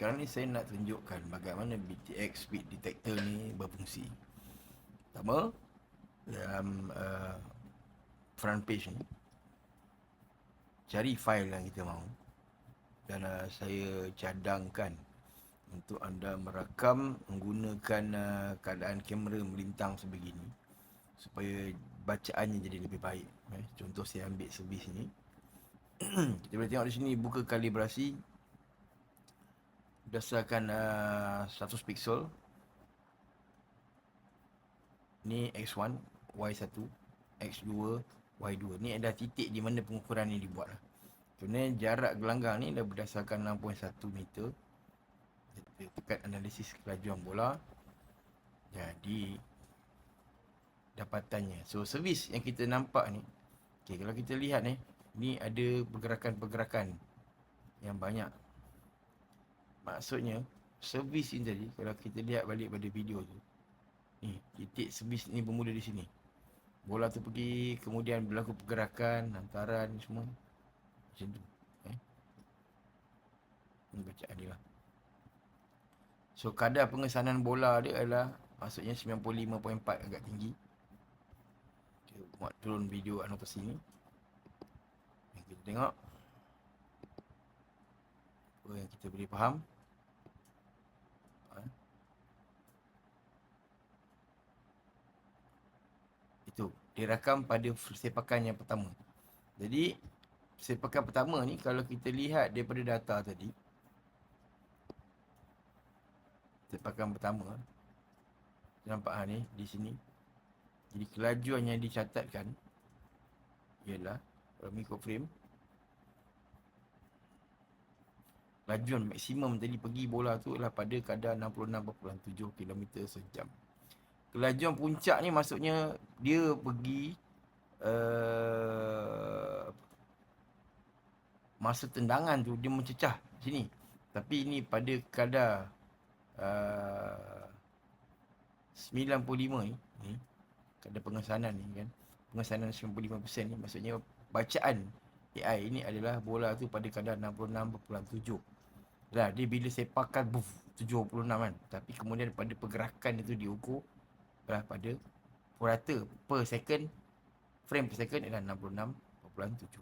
sekarang ni saya nak tunjukkan bagaimana BTX speed detector ni berfungsi. Pertama, dalam front page ni, cari file yang kita mahu. Dan saya cadangkan untuk anda merakam menggunakan keadaan kamera melintang sebegini supaya bacaannya jadi lebih baik. Contoh saya ambil servis ni. Kita boleh tengok di sini buka kalibrasi berdasarkan 100 pixel. Ni X1, Y1, X2, Y2. Ni ada titik di mana pengukuran ni dibuat lah. Contohnya jarak gelanggang ni dah berdasarkan 6.1 meter. Tekan analisis kelajuan bola. Jadi dapatannya. So servis yang kita nampak ni, okay, kalau kita lihat ni ada pergerakan-pergerakan yang banyak. Maksudnya servis ni tadi, kalau kita lihat balik pada video tu, ni titik servis ni bermula di sini. Bola tu pergi, kemudian berlaku pergerakan, hantaran semua macam tu. Ini bacaan dia lah. So kadar pengesanan bola dia adalah maksudnya 95.4, agak tinggi. Kita buat turun video anotasi ni. Kita tengok apa yang kita boleh faham. Itu dirakam pada sepakan yang pertama. Jadi sepakan pertama ni kalau kita lihat daripada data tadi, sepakan pertama nampak ni di sini. Jadi kelajuan yang dicatatkan ialah mikroframe. Kelajuan maksimum tadi pergi bola tu adalah pada kadar 66.7 km sejam. Kelajuan puncak ni maksudnya dia pergi masa tendangan tu dia mencecah sini. Tapi ini pada kadar 95 ni kadar pengesanan ni kan. Pengesanan 95% ni maksudnya bacaan AI ini adalah bola tu pada kadar 66.7. Lah dia bila sepakan 76 kan. Tapi kemudian pada pergerakan itu diukur pada purata per second, frame per second adalah 66.7.